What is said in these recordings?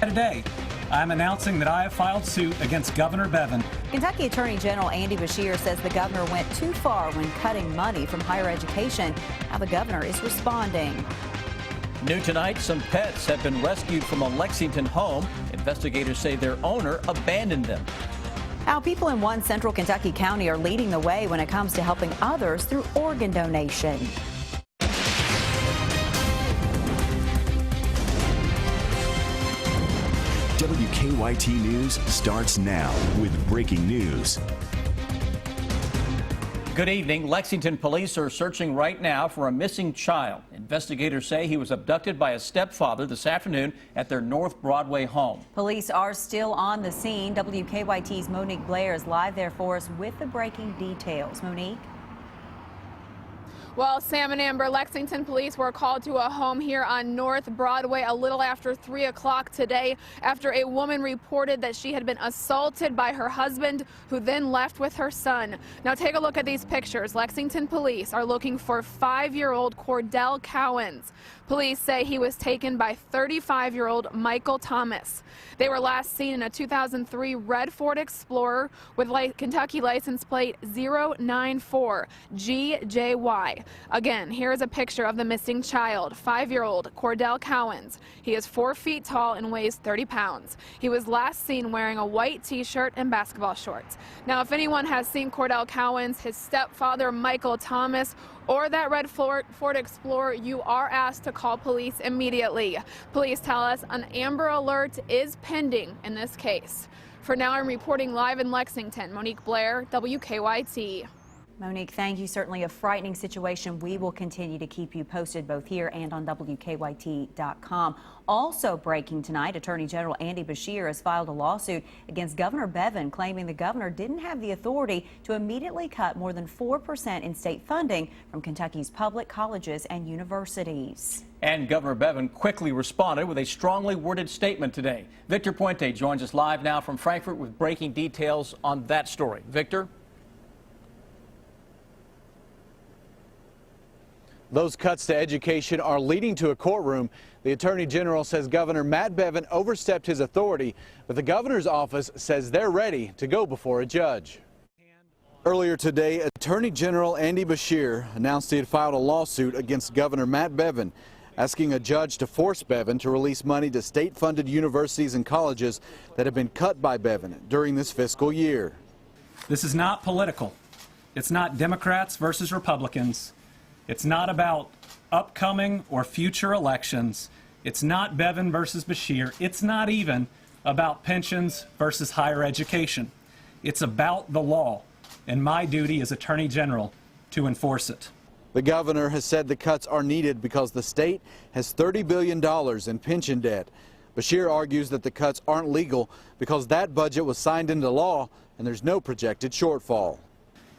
Today, I'm announcing that I have filed suit against Governor Bevin. Kentucky Attorney General Andy Beshear says the governor went too far when cutting money from higher education. How the governor is responding. New tonight, some pets have been rescued from a Lexington home. Investigators say their owner abandoned them. How people in one central Kentucky county are leading the way when it comes to helping others through organ donation. WKYT News starts now with breaking news. Good evening. Lexington police are searching right now for a missing child. Investigators say he was abducted by a stepfather this afternoon at their North Broadway home. Police are still on the scene. WKYT's Monique Blair is live there for us with the breaking details. Monique? Well, Sam and Amber, Lexington police were called to a home here on North Broadway a little after 3 o'clock today after a woman reported that she had been assaulted by her husband, who then left with her son. Now take a look at these pictures. Lexington police are looking for 5-year-old Cordell Cowens. Police say he was taken by 35-year-old Michael Thomas. They were last seen in a 2003 red Ford Explorer with Kentucky license plate 094GJY. Again, here is a picture of the missing child, 5-year-old Cordell Cowens. He is 4 feet tall and weighs 30 pounds. He was last seen wearing a white t-shirt and basketball shorts. Now, if anyone has seen Cordell Cowens, his stepfather Michael Thomas, or that red Ford Explorer, you are asked to call police immediately. Police tell us an Amber Alert is pending in this case. For now, I'm reporting live in Lexington. Monique Blair, WKYT. Monique, thank you. Certainly a frightening situation. We will continue to keep you posted both here and on WKYT.com. Also breaking tonight, Attorney General Andy Beshear has filed a lawsuit against Governor Bevin, claiming the governor didn't have the authority to immediately cut more than 4% in state funding from Kentucky's public colleges and universities. And Governor Bevin quickly responded with a strongly worded statement today. Victor Puente joins us live now from Frankfort with breaking details on that story. Victor? Those cuts to education are leading to a courtroom. The Attorney General says Governor Matt Bevin overstepped his authority, but the governor's office says they're ready to go before a judge. Earlier today, Attorney General Andy Beshear announced he had filed a lawsuit against Governor Matt Bevin, asking a judge to force Bevin to release money to state-funded universities and colleges that have been cut by Bevin during this fiscal year. This is not political. It's not Democrats versus Republicans. It's not about upcoming or future elections. It's not Bevin versus Beshear. It's not even about pensions versus higher education. It's about the law, and my duty as Attorney General to enforce it. The governor has said the cuts are needed because the state has $30 billion in pension debt. Beshear argues that the cuts aren't legal because that budget was signed into law and there's no projected shortfall.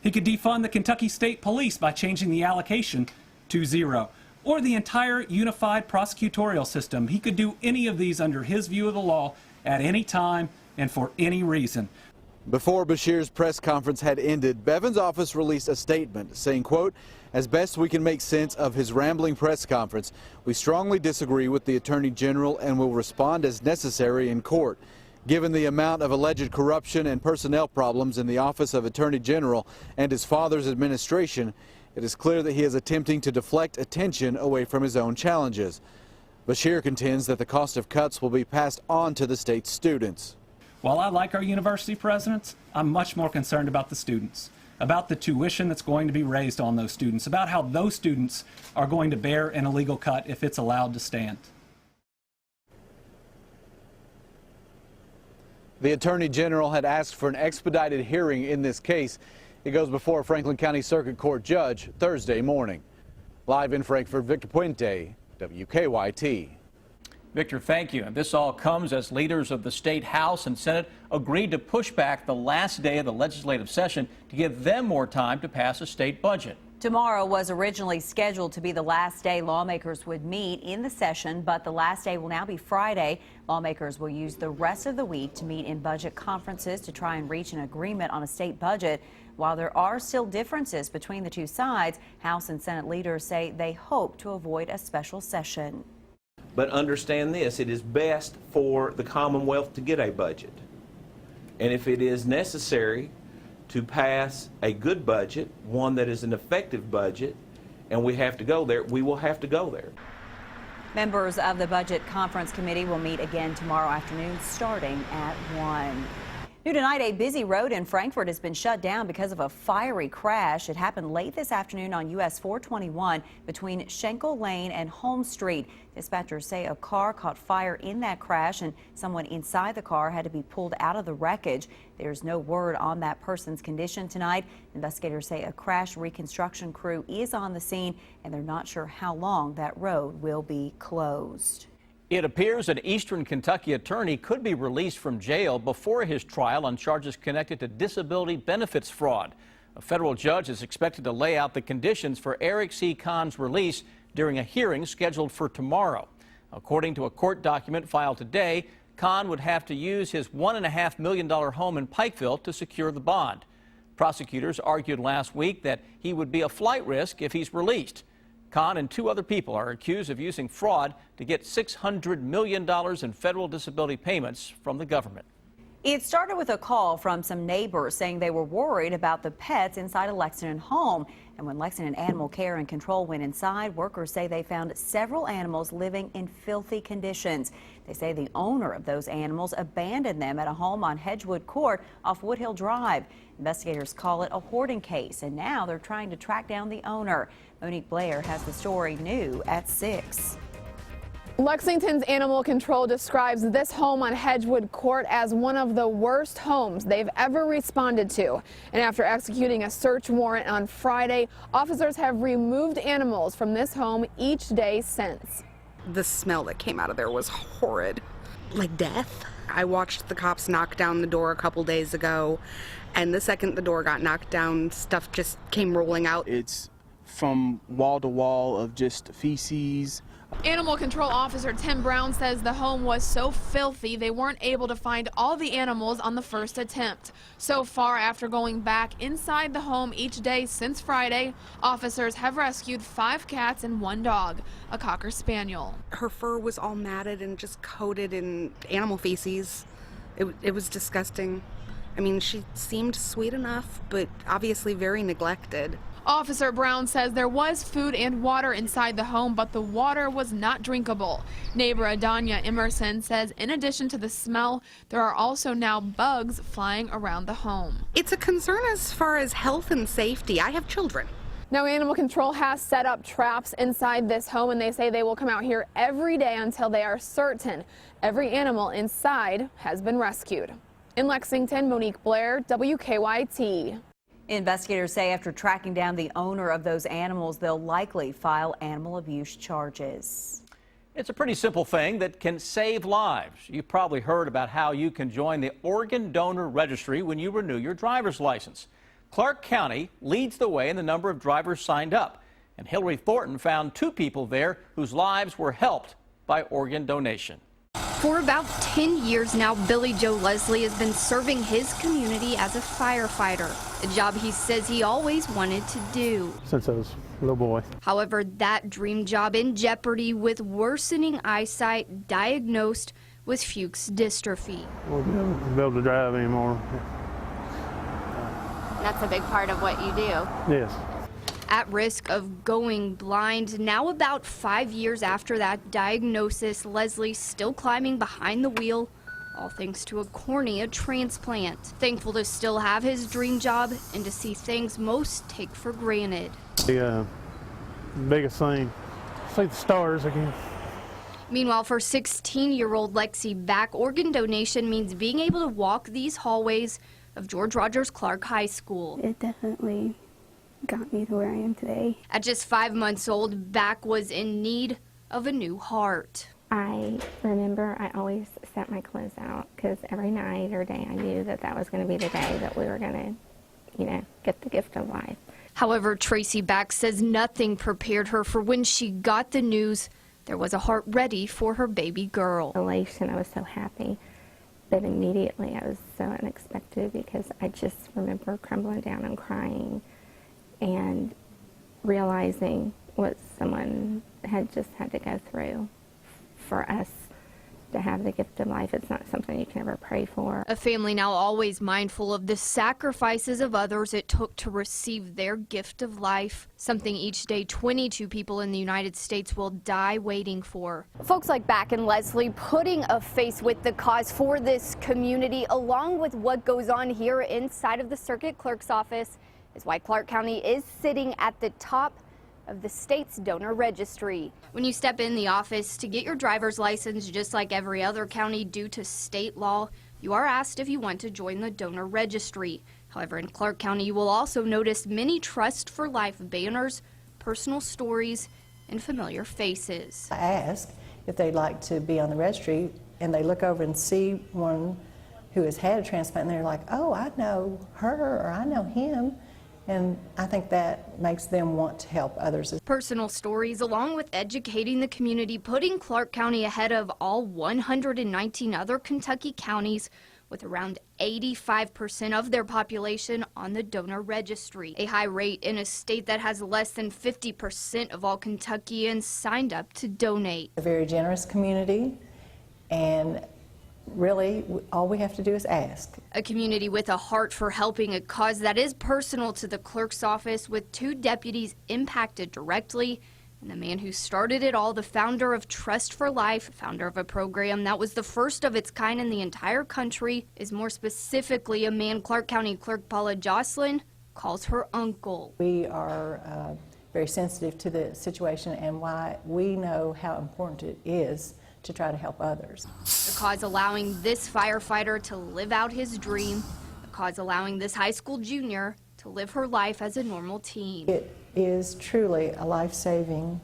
He could defund the Kentucky State Police by changing the allocation to 0, or the entire unified prosecutorial system. He could do any of these under his view of the law at any time and for any reason. Before Beshear's press conference had ended, Bevin's office released a statement saying, quote, "As best we can make sense of his rambling press conference, we strongly disagree with the Attorney General and will respond as necessary in court. Given the amount of alleged corruption and personnel problems in the Office of Attorney General and his father's administration, it is clear that he is attempting to deflect attention away from his own challenges." Beshear contends that the cost of cuts will be passed on to the state's students. While I like our university presidents, I'm much more concerned about the students, about the tuition that's going to be raised on those students, about how those students are going to bear an illegal cut if it's allowed to stand. The Attorney General had asked for an expedited hearing in this case. It goes before a Franklin County Circuit Court judge Thursday morning. Live in Frankfort, Victor Puente, WKYT. Victor, thank you. And this all comes as leaders of the state House and Senate agreed to push back the last day of the legislative session to give them more time to pass a state budget. Tomorrow was originally scheduled to be the last day lawmakers would meet in the session, but the last day will now be Friday. Lawmakers will use the rest of the week to meet in budget conferences to try and reach an agreement on a state budget. While there are still differences between the two sides, House and Senate leaders say they hope to avoid a special session. But understand this, it is best for the Commonwealth to get a budget. And if it is necessary to pass a good budget, one that is an effective budget, and we have to go there, we will have to go there. Members of the Budget Conference Committee will meet again tomorrow afternoon starting at 1. New tonight, a busy road in Frankfort has been shut down because of a fiery crash. It happened late this afternoon on US 421 between Schenkel Lane and Holmes Street. Dispatchers say a car caught fire in that crash and someone inside the car had to be pulled out of the wreckage. There's no word on that person's condition tonight. Investigators say a crash reconstruction crew is on the scene and they're not sure how long that road will be closed. It appears an Eastern Kentucky attorney could be released from jail before his trial on charges connected to disability benefits fraud. A federal judge is expected to lay out the conditions for Eric C. Kahn's release during a hearing scheduled for tomorrow. According to a court document filed today, Kahn would have to use his $1.5 million home in Pikeville to secure the bond. Prosecutors argued last week that he would be a flight risk if he's released. Kahn and 2 other people are accused of using fraud to get $600 million in federal disability payments from the government. It started with a call from some neighbors saying they were worried about the pets inside a Lexington home. And when Lexington Animal Care and Control went inside, workers say they found several animals living in filthy conditions. They say the owner of those animals abandoned them at a home on Hedgewood Court off Woodhill Drive. Investigators call it a hoarding case, and now they're trying to track down the owner. Monique Blair has the story new at 6. Lexington's Animal Control describes this home on Hedgewood Court as one of the worst homes they've ever responded to. And after executing a search warrant on Friday, officers have removed animals from this home each day since. The smell that came out of there was horrid, like death. I watched the cops knock down the door a couple days ago, and the second the door got knocked down, stuff just came rolling out. It's from wall to wall of just feces. Animal Control Officer Tim Brown says the home was so filthy they weren't able to find all the animals on the first attempt. So far, after going back inside the home each day since Friday, officers have rescued 5 cats and 1 dog, a Cocker Spaniel. Her fur was all matted and just coated in animal feces. It was disgusting. I mean, she seemed sweet enough, but obviously very neglected. Officer Brown says there was food and water inside the home, but the water was not drinkable. Neighbor Adanya Emerson says in addition to the smell, there are also now bugs flying around the home. It's a concern as far as health and safety. I have children. Now, Animal Control has set up traps inside this home, and they say they will come out here every day until they are certain every animal inside has been rescued. In Lexington, Monique Blair, WKYT. Investigators say after tracking down the owner of those animals, they'll likely file animal abuse charges. It's a pretty simple thing that can save lives. You've probably heard about how you can join the Organ Donor Registry when you renew your driver's license. Clark County leads the way in the number of drivers signed up, and Hillary Thornton found 2 people there whose lives were helped by organ donation. For about 10 years now, Billy Joe Leslie has been serving his community as a firefighter, a job he says he always wanted to do. Since I was a little boy. However, that dream job in jeopardy with worsening eyesight, diagnosed with Fuchs dystrophy. I won't be able to drive anymore. That's a big part of what you do. Yes. At risk of going blind. Now about 5 years after that diagnosis, Leslie's still climbing behind the wheel, all thanks to a cornea transplant. Thankful to still have his dream job and to see things most take for granted. The biggest thing, see the stars again. Meanwhile, for 16-year-old Lexi Back, organ donation means being able to walk these hallways of George Rogers Clark High School. It definitely got me to where I am today. At just 5 months old, Back was in need of a new heart. I remember I always set my clothes out because every night or day I knew that that was going to be the day that we were going to, get the gift of life. However, Tracy Back says nothing prepared her for when she got the news there was a heart ready for her baby girl. Elation, I was so happy, but immediately I was so unexpected because I just remember crumbling down and crying and realizing what someone had just had to go through for us to have the gift of life. It's not something you can ever pray for. A family now always mindful of the sacrifices of others it took to receive their gift of life, something each day 22 people in the United States will die waiting for. Folks like Back and Leslie putting a face with the cause for this community, along with what goes on here inside of the circuit clerk's office, is why Clark County is sitting at the top of the state's donor registry. When you step in the office to get your driver's license, just like every other county due to state law, you are asked if you want to join the donor registry. However, in Clark County, you will also notice many Trust for Life banners, personal stories, and familiar faces. I ask if they'd like to be on the registry, and they look over and see one who has had a transplant, and they're like, oh, I know her, or I know him. And I think that makes them want to help others. Personal stories, along with educating the community, putting Clark County ahead of all 119 other Kentucky counties, with around 85% of their population on the donor registry, a high rate in a state that has less than 50% of all Kentuckians signed up to donate. A very generous community, and really, all we have to do is ask. A community with a heart for helping a cause that is personal to the clerk's office, with 2 deputies impacted directly, and the man who started it all, the founder of Trust for Life, founder of a program that was the first of its kind in the entire country, is more specifically a man Clark County Clerk Paula Jocelyn calls her uncle. We are very sensitive to the situation and why we know how important it is to try to help others. The cause allowing this firefighter to live out his dream, the cause allowing this high school junior to live her life as a normal teen. It is truly a life-saving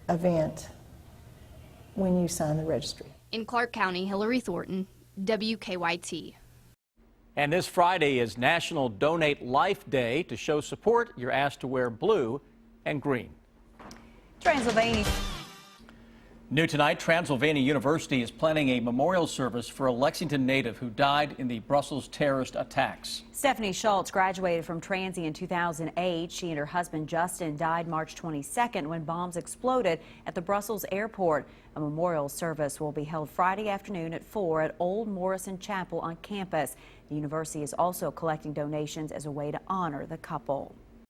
event when you sign the registry. In Clark County, Hillary Thornton, WKYT. And this Friday is National Donate Life Day. To show support, you're asked to wear blue and green. Transylvania. New tonight, Transylvania University is planning a memorial service for a Lexington native who died in the Brussels terrorist attacks. Stephanie Schultz graduated from Transy in 2008. She and her husband Justin died March 22nd when bombs exploded at the Brussels airport. A memorial service will be held Friday afternoon at 4 at Old Morrison Chapel on campus. The university is also collecting donations as a way to honor the couple.